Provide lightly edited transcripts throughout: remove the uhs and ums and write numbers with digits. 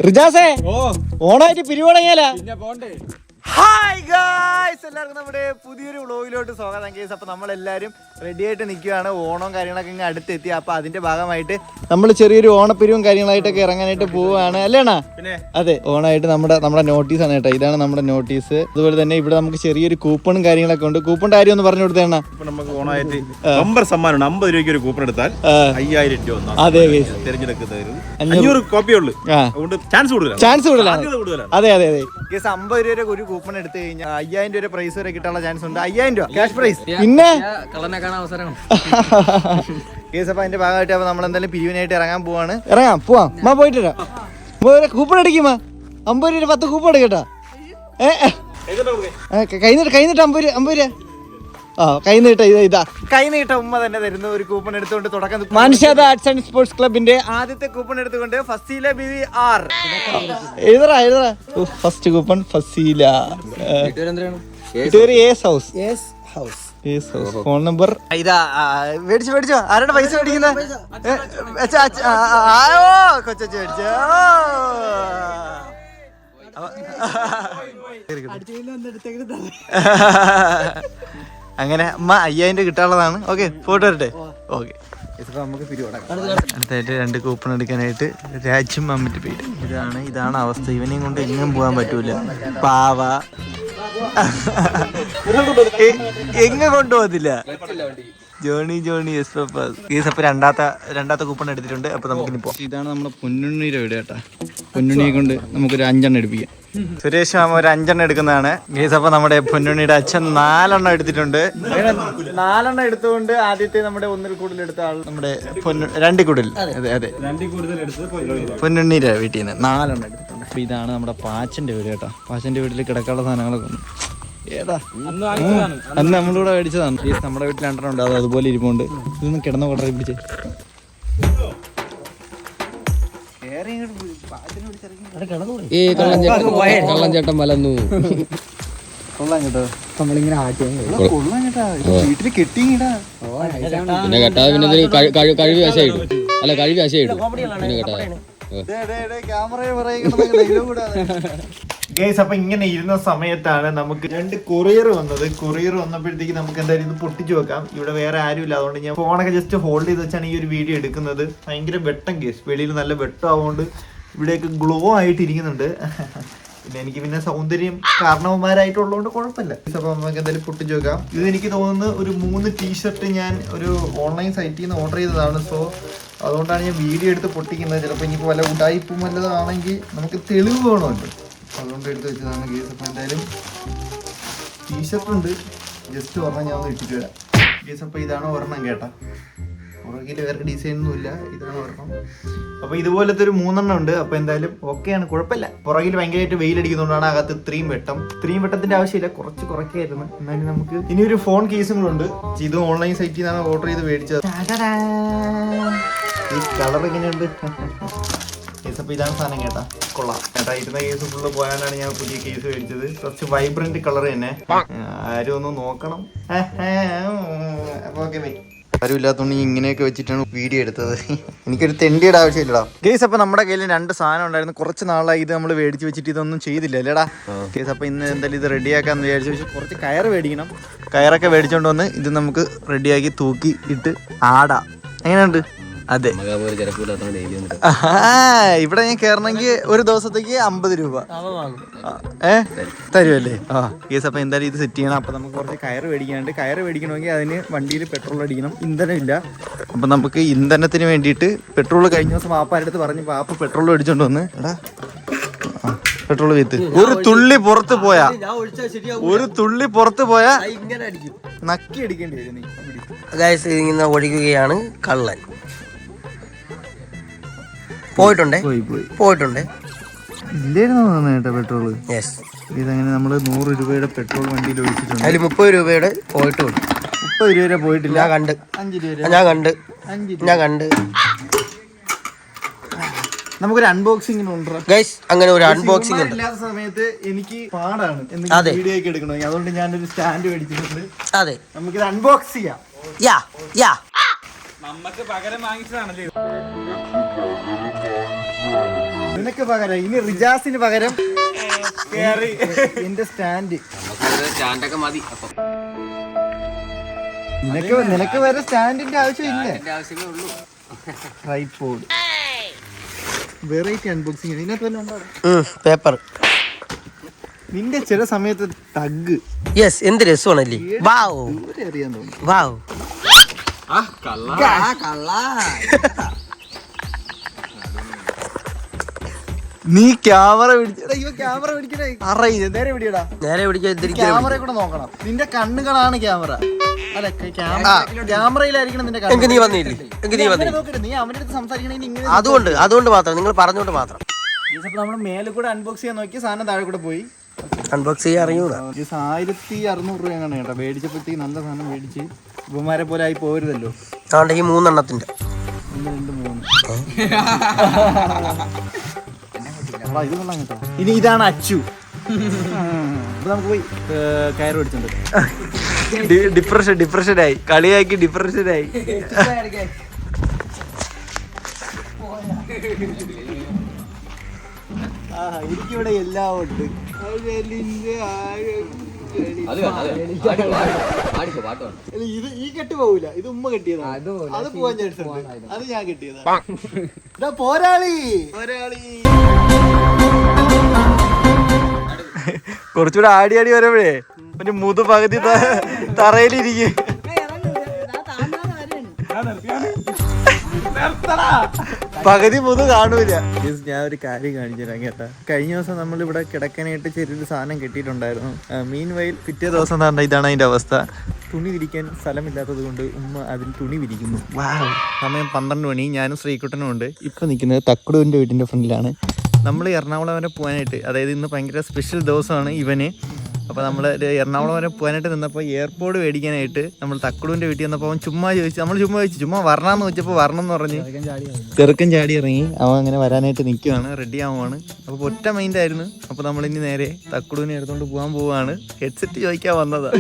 റിജാസേ ഓണായിട്ട് പിരിവടങ്ങിയാലാ. Hi guys, എല്ലാവർക്കും നമ്മുടെ പുതിയൊരു വ്ളോഗിലോട്ട് സ്വാഗതം. കേസ് അപ്പോൾ നമ്മളെല്ലാവരും റെഡി ആയിട്ട് നിൽക്കുകയാണ്. ഓണവും കാര്യങ്ങളൊക്കെ ഇങ്ങനെ അടുത്തെത്തി. അപ്പോൾ അതിന്റെ ഭാഗമായിട്ട് നമ്മൾ ചെറിയൊരു ഓണപ്പിരിവും കാര്യങ്ങളായിട്ടൊക്കെ ഇറങ്ങാനായിട്ട് പോവുകയാണ് അല്ലേണാ? അതെ, ഓണായിട്ട് നമ്മുടെ നോട്ടീസ് ആണ് കേട്ടോ. ഇതാണ് നമ്മുടെ നോട്ടീസ്. അതുപോലെ തന്നെ ഇവിടെ നമുക്ക് ചെറിയൊരു കൂപ്പണും കാര്യങ്ങളൊക്കെ ഉണ്ട്. കൂപ്പണിന്റെ കാര്യം ഒന്ന് പറഞ്ഞു കൊടുത്തേണ. നമുക്ക് ഓണായിട്ട് ബമ്പർ സമ്മാനമുണ്ട്. 50 രൂപയ്ക്ക് ഒരു കൂപ്പൺ എടുത്താൽ 5000 രൂപ. അതെ, തിരഞ്ഞെടുക്കുന്നത് 500 കോപ്പിയുള്ളൂ. അതുകൊണ്ട് ചാൻസ് കൂടുതലാണ്. അതെ അതെ അതെ. കേസ് 50 രൂപ ഒരു കൂപ്പൺ എടുത്തു കഴിഞ്ഞാൽ 5000 രൂപ പ്രൈസ് വരെ കിട്ടാനുള്ള ചാൻസ് ഉണ്ട്. 5000 രൂപ ക്യാഷ് പ്രൈസ്. പിന്നെ കേസ് അപ്പൊ അതിന്റെ ഭാഗമായിട്ട് അപ്പൊ നമ്മൾ എന്തായാലും പിരിവിനായിട്ട് ഇറങ്ങാൻ പോവാണ്. പോവാം. പോയിട്ട് വരാം. കൂപ്പൺ അടിക്കുമാ 50 രൂപ 10 കൂപ്പൺ എടുക്കട്ടാ. കൈന്നിട്ട് 50 രൂപ. കൈനീട്ട ഇതാ കൈനീട്ട ഉമ്മ തന്നെ തരുന്ന ഒരു കൂപ്പൺ എടുത്തുകൊണ്ട് തുടക്കം. മാൻഷാദ ആർട്സ് ആൻഡ് സ്പോർട്സ് ക്ലബിന്റെ ആദ്യത്തെ കൂപ്പൺ എടുത്തുകൊണ്ട് ഫസീല ബിവി ആർ. എഴുതറാ first coupon Faseela. Phone number ഇതാ. മേടിച്ചോ. ആരുടെ പൈസ മേടിക്കുന്ന? കൊച്ചു മേടിച്ചോ. അങ്ങനെ അമ്മ 5000 കിട്ടാനുള്ളതാണ്. ഓക്കെ, ഫോട്ടോ വരട്ടെ. ഓക്കെ, നമുക്ക് അടുത്തായിട്ട് 2 കൂപ്പൺ എടുക്കാനായിട്ട് രാജ്യം മമ്മിന്റെ പേര്. ഇതാണ് അവസ്ഥ. ഇവനെയും കൊണ്ട് എങ്ങും പോകാൻ പറ്റൂല. പാവ എങ്ങും കൊണ്ടുപോകത്തില്ല. ജോണി എസ് പപ്പാസ്. കേസ് അപ്പൊ രണ്ടാമത്തെ കൂപ്പൺ എടുത്തിട്ടുണ്ട്. അപ്പൊ നമുക്കിനി പോവാം. ഇതാണ് നമ്മുടെ പൊന്നുണ്ണിയുടെ വീട് കേട്ടാ. പൊന്നുണ്ണിയെ കൊണ്ട് നമുക്കൊരു 5 എണ്ണം എടുപ്പിക്കാം. സുരേഷ് മാമ ഒരു 5 എണ്ണം എടുക്കുന്നതാണ്. കേസ് അപ്പൊ നമ്മുടെ പൊന്നുണ്ണിയുടെ അച്ഛൻ 4 എണ്ണം എടുത്തിട്ടുണ്ട്. 4 എണ്ണം എടുത്തുകൊണ്ട് ആദ്യത്തെ നമ്മുടെ 1 കൂടുതൽ എടുത്ത ആൾ നമ്മുടെ 2 കൂടുതൽ. അതെ പൊന്നുണ്ണിയുടെ വീട്ടിൽ നിന്ന് 4 എണ്ണം എടുത്തിട്ടുണ്ട്. അപ്പൊ ഇതാണ് നമ്മുടെ പാച്ചന്റെ വീട് കേട്ടോ. പാച്ചന്റെ വീട്ടിൽ കിടക്കാനുള്ള സാധനങ്ങളൊക്കെ ഉണ്ട്. അന്ന് നമ്മളിവിടെ മേടിച്ചതാണ്. നമ്മുടെ വീട്ടിൽ 2 ഉണ്ട്. അത് അതുപോലെ ഇരിപ്പുണ്ട്. ഇതൊന്നും കിടന്ന കൊട്ടറി പിടിച്ചേ. കള്ളഞ്ചേട്ടൻ വലന്നു. കൊള്ളാം കേട്ടോ. നമ്മളിങ്ങനെ കൊള്ളാം കേട്ടാ. വീട്ടില് കെട്ടിങ്ങിടാ. പിന്നെ കേട്ടാ പിന്നെ കഴിവ് വശായിടും. അല്ല കഴിവ് വശായിടും. പിന്നെ കേട്ടാ ഗൈസ്, അപ്പൊ ഇങ്ങനെ ഇരുന്ന സമയത്താണ് നമുക്ക് 2 കൊറിയർ വന്നത്. കൊറിയർ വന്നപ്പോഴത്തേക്ക് നമുക്ക് എന്തായാലും ഇത് പൊട്ടിച്ചു വെക്കാം. ഇവിടെ വേറെ ആരുമില്ല. അതുകൊണ്ട് ഞാൻ ഫോണൊക്കെ ജസ്റ്റ് ഹോൾഡ് ചെയ്ത് വെച്ചാണ് ഈ ഒരു വീഡിയോ എടുക്കുന്നത്. ഭയങ്കര വെട്ടം കേസ്. വെളിയിൽ നല്ല വെട്ടം ആവുകൊണ്ട് ഇവിടെയൊക്കെ ഗ്ലോ ആയിട്ട് ഇരിക്കുന്നുണ്ട്. പിന്നെ എനിക്ക് പിന്നെ സൗന്ദര്യം കാരണവന്മാരായിട്ടുള്ളതുകൊണ്ട് കുഴപ്പമില്ല. അപ്പൊ നമുക്ക് എന്തായാലും പൊട്ടിച്ചു വെക്കാം. ഇത് എനിക്ക് തോന്നുന്നു ഒരു 3 ടീഷർട്ട് ഞാൻ ഒരു ഓൺലൈൻ സൈറ്റിൽ നിന്ന് ഓർഡർ ചെയ്തതാണ്. സോ അതുകൊണ്ടാണ് ഞാൻ വീഡിയോ എടുത്ത് പൊട്ടിക്കുന്നത്. ചിലപ്പോൾ ഇനിയിപ്പോൾ വല്ല ഉടായിപ്പും വല്ലതാണെങ്കിൽ നമുക്ക് തെളിവ് വേണമല്ലോ. അതുകൊണ്ട് എടുത്ത് വെച്ചതാണ് കേസ്. അപ്പോൾ എന്തായാലും ടീഷർട്ട് ഉണ്ട്. ജസ്റ്റ് ഒരെണ്ണം ഞാൻ ഒന്ന് ഇട്ടിട്ട് വരാം കേസ്. അപ്പോൾ ഇതാണ് ഒരെണ്ണം കേട്ടാ. പുറകിൽ വേറെ ഡിസൈനൊന്നും ഇല്ല. ഇതാണ് ഒരെണ്ണം. അപ്പോൾ ഇതുപോലത്തെ ഒരു 3 എണ്ണം ഉണ്ട്. അപ്പോൾ എന്തായാലും ഓക്കെയാണ്, കുഴപ്പമില്ല. പുറകിൽ ഭയങ്കരമായിട്ട് വെയിലടിക്കുന്നതുകൊണ്ടാണ് അകത്ത് ഇത്രയും വെട്ടത്തിന്റെ ആവശ്യമില്ല. കുറച്ച് കുറയ്ക്കായിരുന്നു. എന്നാലും നമുക്ക് ഇനി ഒരു ഫോൺ കേസും കൂടെ ഉണ്ട്. ഇത് ഓൺലൈൻ സൈറ്റിൽ നിന്നാണ് ഓർഡർ ചെയ്ത് മേടിച്ചത്. ഈ കളർ എങ്ങനെയുണ്ട്? കേസ് അപ്പോൾ ഇതാണ് സാധനം കേട്ടാ. കൊള്ളാം കേട്ടാ. ഇരുന്ന കേസ് ഫുള്ള് പോയാലാണ് ഞാൻ പുതിയ കേസ് മേടിച്ചത്. കുറച്ച് വൈബ്രന്റ് കളർ തന്നെ. ആരും ഒന്ന് നോക്കണം. അപ്പോൾ ഓക്കെ ബൈ. ആരും ഇല്ലാത്തതുകൊണ്ട് ഇങ്ങനെയൊക്കെ വെച്ചിട്ടാണ് വീഡിയോ എടുത്തത്. എനിക്കൊരു തെണ്ടിയുടെ ആവശ്യമില്ലടാ. കേസ് അപ്പോൾ നമ്മുടെ കയ്യിൽ 2 സാധനം ഉണ്ടായിരുന്നു. കുറച്ച് നാളായി ഇത് നമ്മൾ മേടിച്ച് വെച്ചിട്ട് ഇതൊന്നും ചെയ്തില്ല അല്ലേടാ. കേസ് അപ്പോൾ ഇന്ന് എന്തായാലും ഇത് റെഡിയാക്കാന്ന് വിചാരിച്ചു. കുറച്ച് കയറ് മേടിക്കണം. കയറൊക്കെ മേടിച്ചോണ്ട് വന്ന് ഇത് നമുക്ക് റെഡിയാക്കി തൂക്കി ഇട്ട് ആടാം. എങ്ങനെയുണ്ട്? അതെ, ഇവിടെ ഞാൻ കയറണമെങ്കിൽ ഒരു ദിവസത്തേക്ക് 50 രൂപ തരുമല്ലേ? കേസ് അപ്പൊ എന്തായാലും ഇത് സെറ്റ് ചെയ്യണം. അപ്പൊ നമുക്ക് കുറച്ച് കയറ് മേടിക്കാനുണ്ട്. കയറ് മേടിക്കണമെങ്കിൽ അതിന് വണ്ടിയിൽ പെട്രോൾ അടിക്കണം. ഇന്ധനം ഇല്ല. അപ്പൊ നമുക്ക് ഇന്ധനത്തിന് വേണ്ടിയിട്ട് പെട്രോൾ കഴിഞ്ഞ ദിവസം വാപ്പാരുടെ അടുത്ത് പറഞ്ഞ് വാപ്പ പെട്രോൾ മേടിച്ചോണ്ട് വന്ന് പെട്രോൾ വീത്ത് ഒരു തുള്ളി പുറത്ത് പോയാ നക്കി അടിക്കേണ്ടി വരും. ഇങ്ങനെ ഒഴിക്കുകയാണ് കള്ളൻ. പോയിട്ടുണ്ട് ഇല്ലായിരുന്നു കേട്ടോ പെട്രോള്. ഇതങ്ങനെ നമ്മള് 100 രൂപയുടെ പെട്രോൾ വണ്ടിയിൽ ഒഴിച്ചിട്ടുണ്ട്. അതിൽ 30 രൂപയുടെ പോയിട്ടുണ്ട്. 30 രൂപ പോയിട്ടില്ല. ഞാൻ കണ്ട് 5 രൂപ ഞാൻ കണ്ട്. നമുക്കൊരു അൺബോക്സിംഗ് ഉണ്ട് ഗൈസ്. അങ്ങനെ ഒരു അൺബോക്സിംഗ് ഉണ്ട്. ഇല്ലാത്ത സമയത്ത് എനിക്ക് പാടാണ് വീഡിയോ ഒക്കെ എടുക്കണമെങ്കിൽ. അതുകൊണ്ട് ഞാനൊരു സ്റ്റാൻഡ് മേടിച്ചിട്ടുണ്ട്. അതെ, നമുക്കിത് അൺബോക്സ് ചെയ്യാം. നമുക്ക് പകരം വാങ്ങിച്ചതാണല്ലേ. നിനക്ക് പകരം ഇനി റിജാസിന് പകരം എന്റെ സ്റ്റാൻഡ്. സ്റ്റാൻഡൊക്കെ മതി. നിനക്ക് വേറെ സ്റ്റാൻഡിന്റെ ആവശ്യമില്ല. ആവശ്യമേ ഉള്ളൂ. Tripod variety unboxing. ഇതിനകത്ത് വല്ലതും ഉണ്ടോ? പേപ്പർ. നിന്റെ ചില സമയത്ത് തഗ് യെസ്, എന്ത് രസമാണല്ലേ. വാവ് അറിയാൻ തോന്നുന്നു. വാവ്. നീ ക്യാമറ ക്യാമറ പിടിക്കണേ. നേരെ പിടിയടാ. നേരെ പിടിക്കാൻ ക്യാമറ കൂടെ നോക്കണം. നിന്റെ കണ്ണുകളാണ് ക്യാമറ. അല്ല ക്യാമറയിലായിരിക്കണം നിന്റെ കണ്ണ്. എങ്കിൽ നീ വന്നില്ലേ? എങ്കിൽ നീ വന്നില്ല. നീ അവന്റെ അടുത്ത് സംസാരിക്കണമെങ്കിൽ ഇങ്ങനെ. അതുകൊണ്ട് മാത്രം, നിങ്ങൾ പറഞ്ഞോണ്ട് മാത്രം. നമ്മള് മേലെ കൂടെ അൺബോക്സ് ചെയ്യാൻ നോക്കി, സാധനം താഴെ കൂടെ പോയി. അൺബോക്സ് ചെയ്യാൻ അറിയൂടാ. 1600 രൂപയാണ് കേട്ടോ. മേടിച്ചപ്പോഴത്തേക്ക് നല്ല സാധനം മേടിച്ച് ഇവന്മാരെ പോലെ ആയി പോരുതല്ലോ. അതുകൊണ്ട് ഈ 3 എണ്ണത്തിന്റെ 1 2 3 ഇത് കൊള്ളാം കേട്ടോ. ഇനി ഇതാണ് അച്ചു. അപ്പൊ നമുക്ക് പോയി കയറ് പിടിച്ചിട്ടുണ്ട്. ഡിപ്രഷനായി, കളിയാക്കി ഡിപ്രഷനായി. എനിക്കിവിടെ എല്ലാം ഉണ്ട്. ഇത് ഈ കെട്ട് പോവില്ല. ഇത് ഉമ്മ കെട്ടിയതാ. അത് പോവാൻ ചാൻസ് ഉണ്ട്. അത് ഞാൻ കെട്ടിയതാ. പോരാളി കുറച്ചുകൂടെ ആടി വരുമ്പോഴേ ഒരു മുതു പകുതി തറയിലിരിക്കും. പകുതി മുതു കാണൂല. ഞാൻ ഒരു കാര്യം കാണിച്ചു തരാം കേട്ടാ. കഴിഞ്ഞ ദിവസം നമ്മൾ ഇവിടെ കിടക്കാനായിട്ട് ചെറിയൊരു സാധനം കെട്ടിയിട്ടുണ്ടായിരുന്നു. മീൻ വയൽ പിറ്റേ ദിവസം തന്നെ ഇതാണ് അതിന്റെ അവസ്ഥ. തുണി വിരിക്കാൻ സ്ഥലമില്ലാത്തത് കൊണ്ട് ഉമ്മ അതിൽ തുണി വിരിക്കുന്നു. സമയം 12 മണി. ഞാനും ശ്രീകുട്ടനും ഉണ്ട്. ഇപ്പൊ നിൽക്കുന്നത് തക്കുടുവിന്റെ വീടിന്റെ ഫ്രണ്ടിലാണ്. നമ്മൾ എറണാകുളം വരെ പോകാനായിട്ട്, അതായത് ഇന്ന് ഭയങ്കര സ്പെഷ്യൽ ദിവസമാണ് ഇവന്. അപ്പോൾ നമ്മൾ എറണാകുളം വരെ പോകാനായിട്ട് നിന്നപ്പോൾ എയർപോർട്ട് മേടിക്കാനായിട്ട് നമ്മൾ തക്കുടുവിൻ്റെ വീട്ടിൽ വന്നപ്പോൾ അവൻ ചുമ്മാ ചോദിച്ചു ചുമ്മാ വരണമെന്ന് ചോദിച്ചപ്പോൾ വരണം എന്ന് പറഞ്ഞ് ചെറുക്കൻ ചാടി ഇറങ്ങി. അവൻ അങ്ങനെ വരാനായിട്ട് നിൽക്കുവാണ്, റെഡി ആവുകയാണ്. അപ്പോൾ ഒറ്റ മൈൻഡായിരുന്നു. അപ്പോൾ നമ്മളിനി നേരെ തക്കുടുവിനെ എടുത്തുകൊണ്ട് പോകാൻ പോവുകയാണ്. ഹെഡ്സെറ്റ് ചോദിക്കാൻ വന്നതാ.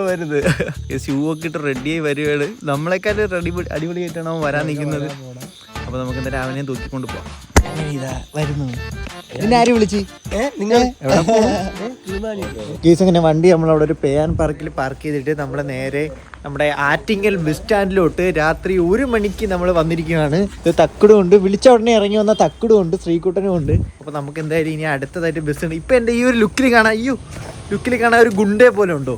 വരുന്നത് ഷൂ ഒക്കെ ഇട്ട് റെഡിയായി വരുവാണ്. നമ്മളെക്കാൾ അടിപൊളിയായിട്ടാണ് അവൻ വരാൻ നിൽക്കുന്നത്. അപ്പോൾ നമുക്ക് എന്തായാലും അവനെ തൂക്കിക്കൊണ്ട് പോവാം. വരുന്നു. പിന്നെ ആര് വിളിച്ച് കേസ് അങ്ങനെ വണ്ടി നമ്മളവിടെ ഒരു പേ ആൻഡ് പാർക്കിൽ പാർക്ക് ചെയ്തിട്ട് നമ്മൾ നേരെ നമ്മുടെ ആറ്റിങ്ങൽ ബസ് സ്റ്റാൻഡിലോട്ട് രാത്രി 1 മണിക്ക് നമ്മൾ വന്നിരിക്കുകയാണ്. ഇത് തക്കുടും ഉണ്ട്, വിളിച്ച ഉടനെ ഇറങ്ങി വന്ന തക്കുടും ഉണ്ട്, ശ്രീകുട്ടനും ഉണ്ട്. അപ്പോൾ നമുക്ക് എന്തായാലും ഇനി അടുത്തതായിട്ട് ബസ് ഉണ്ട്. ഇപ്പം എൻ്റെ ഈ ഒരു ലുക്കിൽ കാണാൻ ഒരു ഗുണ്ടയെ പോലെ ഉണ്ടോ?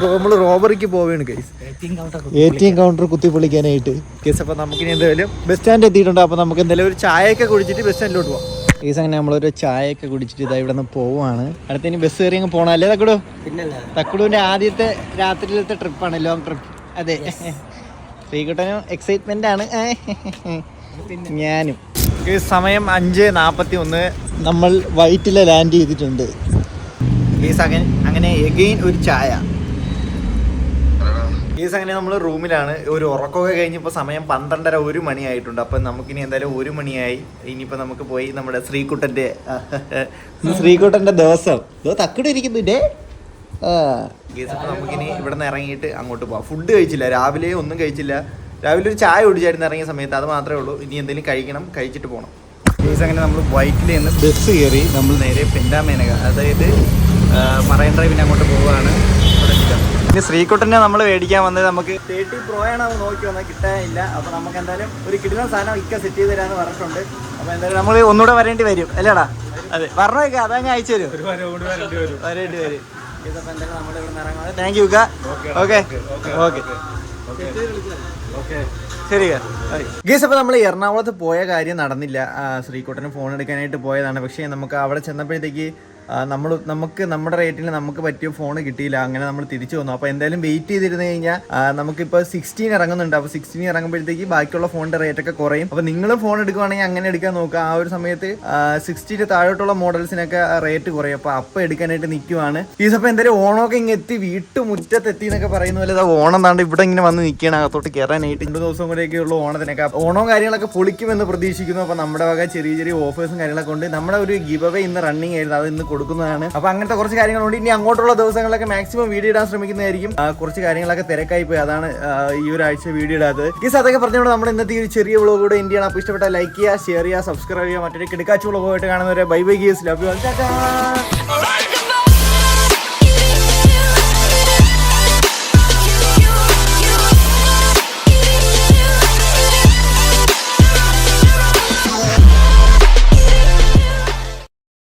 നമ്മൾ റോബറിക്ക് പോവുകയാണ് കേസ്. ATM കൗണ്ടർ കുത്തി പൊളിക്കാനായിട്ട് കേസ്. അപ്പോൾ നമുക്കിനി എന്തായാലും ബസ് സ്റ്റാൻഡ് എത്തിയിട്ടുണ്ട്. അപ്പോൾ നമുക്ക് എന്തായാലും ഒരു ചായയൊക്കെ കുടിച്ചിട്ട് ബസ് സ്റ്റാൻഡിലോട്ട് പോകാം കേസ്. അങ്ങനെ നമ്മളൊരു ചായയൊക്കെ കുടിച്ചിട്ട് ഇതാ ഇവിടെ നിന്ന് പോവുകയാണ്. അടുത്തതിന് ബസ് കയറി അങ്ങ് പോകണല്ലേ തക്കുടു? തക്കുടുവിൻ്റെ ആദ്യത്തെ രാത്രിയിലത്തെ ട്രിപ്പാണ്, ലോങ് ട്രിപ്പ്. അതെ, ശ്രീകുട്ടനും എക്സൈറ്റ്മെന്റ് ആണ്, ഞാനും. സമയം 5:41. നമ്മൾ വൈറ്റില ലാൻഡ് ചെയ്തിട്ടുണ്ട് കേസ്. അങ്ങനെ എഗെയിൻ ഒരു ചായ കേസ്. അങ്ങനെ നമ്മൾ റൂമിലാണ്. ഒരു ഉറക്കമൊക്കെ കഴിഞ്ഞപ്പോൾ സമയം 12:30 1 മണിയായിട്ടുണ്ട്. അപ്പം നമുക്കിനി എന്തായാലും 1 മണിയായി. ഇനിയിപ്പോൾ നമുക്ക് പോയി നമ്മുടെ ശ്രീകുട്ടൻ്റെ ദിവസം തക്കടെ ഇരിക്കുന്നുണ്ടേ കേസ്. അപ്പോൾ നമുക്കിനി ഇവിടെ നിന്ന് ഇറങ്ങിയിട്ട് അങ്ങോട്ട് പോകാം. ഫുഡ് കഴിച്ചില്ല, രാവിലെ ഒന്നും കഴിച്ചില്ല. രാവിലെ ഒരു ചായ കുടിച്ചായിരുന്നു ഇറങ്ങിയ സമയത്ത്, അത് മാത്രമേ ഉള്ളൂ. ഇനി എന്തെങ്കിലും കഴിക്കണം, കഴിച്ചിട്ട് പോകണം കേസ്. അങ്ങനെ നമ്മൾ വൈറ്റിൽ നിന്ന് ബസ് കയറി നമ്മൾ നേരെ പെൻഡാമേനക, അതായത് മറൈൻ ഡ്രൈവിന് അങ്ങോട്ട് പോവുകയാണ്. ഇനി ശ്രീകുട്ടനെ നമ്മൾ മേടിക്കാൻ വന്നത് നമുക്ക് 30 Pro ആണ് അത് നോക്കി വന്നാൽ കിട്ടാനില്ല. അപ്പോൾ നമുക്ക് എന്തായാലും ഒരു കിടിലൻ സാധനം ഇക്ക സെറ്റ് ചെയ്ത് തരാമെന്ന് പറഞ്ഞിട്ടുണ്ട്. അപ്പോൾ എന്തായാലും നമ്മൾ ഒന്നുകൂടെ വരേണ്ടി വരും അല്ലേടാ? അതെ, പറഞ്ഞേക്കാം, അതങ്ങ് അയച്ചു തരും, വരേണ്ടി വരും. അപ്പോൾ എന്തായാലും നമ്മൾ ഇവിടെ നിന്ന് ഇറങ്ങുന്നത്. താങ്ക് യു ഇക്ക. ഓക്കെ ശരി ഗേസ്. അപ്പോൾ നമ്മൾ എറണാകുളത്ത് പോയ കാര്യം നടന്നില്ല. ശ്രീകുട്ടന് ഫോൺ എടുക്കാനായിട്ട് പോയതാണ്. പക്ഷേ നമുക്ക് അവിടെ ചെന്നപ്പോഴത്തേക്ക് നമുക്ക് നമ്മുടെ റേറ്റിൽ നമുക്ക് പറ്റിയ ഫോൺ കിട്ടിയില്ല. അങ്ങനെ നമ്മൾ തിരിച്ചു വന്നു. അപ്പോൾ എന്തായാലും വെയിറ്റ് ചെയ്തിരുന്നു കഴിഞ്ഞാൽ നമുക്കിപ്പോൾ 16 ഇറങ്ങുന്നുണ്ട്. അപ്പോൾ 16 ഇറങ്ങുമ്പോഴത്തേക്ക് ബാക്കിയുള്ള ഫോണിൻ്റെ റേറ്റൊക്കെ കുറയും. അപ്പോൾ നിങ്ങൾ ഫോൺ എടുക്കുകയാണെങ്കിൽ അങ്ങനെ എടുക്കാൻ നോക്കുക. ആ ഒരു സമയത്ത് 60 താഴോട്ടുള്ള മോഡൽസിനൊക്കെ റേറ്റ് കുറയും. അപ്പോൾ എടുക്കാനായിട്ട് നിൽക്കുവാണ് ഈസ്. അപ്പോൾ എന്തായാലും ഓണമൊക്കെ ഇങ്ങനെ എത്തി, വീട്ടുമുറ്റത്തെത്തി എന്നൊക്കെ പറയുന്ന പോലെ ഓണം താണ്ട് ഇവിടെ ഇങ്ങനെ വന്ന് നിൽക്കുകയാണ് അകത്തോട്ട് കയറാനായിട്ട്. 2 ദിവസം കൂടെയൊക്കെയുള്ള ഓണത്തിനൊക്കെ ഓണവും കാര്യങ്ങളൊക്കെ പൊളിക്കുമെന്ന് പ്രതീക്ഷിക്കുന്നു. അപ്പോൾ നമ്മുടെ വക ചെറിയ ഓഫേഴ്സും കാര്യങ്ങളൊക്കെ ഉണ്ട്. നമ്മുടെ ഒരു ഗിവ് അവേ ഇന്ന് റണ്ണിങ് ആയിരുന്നു, അത് ഇന്ന് കൊടുക്കുന്നതാണ്. അപ്പൊ അങ്ങനത്തെ കുറച്ച് കാര്യങ്ങളുണ്ട്. ഇനി അങ്ങോട്ടുള്ള ദിവസങ്ങളിലൊക്കെ മാക്സിമം വീഡിയോ ഇടാൻ ശ്രമിക്കുന്നതായിരിക്കും. കുറച്ച് കാര്യങ്ങളൊക്കെ തിരക്കായി പോയി, അതാണ് ഈ ഒരാഴ്ച വീഡിയോ ഇടാത്തത്. ഈ അതൊക്കെ പറഞ്ഞുകൊണ്ട് നമ്മുടെ ഇന്നത്തെ ഈ ചെറിയ വ്ളോഗ് കൂടെ എന്ത് ചെയ്യണം. അപ്പോൾ ഇഷ്ടപ്പെട്ട ലൈക്ക് ചെയ്യുക, ഷെയർ ചെയ്യുക, സബ്സ്ക്രൈബ് ചെയ്യുക. മറ്റൊരു കിടക്കാച്ചു വ്ളോഗായിട്ട് കാണുന്നവരെ bye bye geese, love you.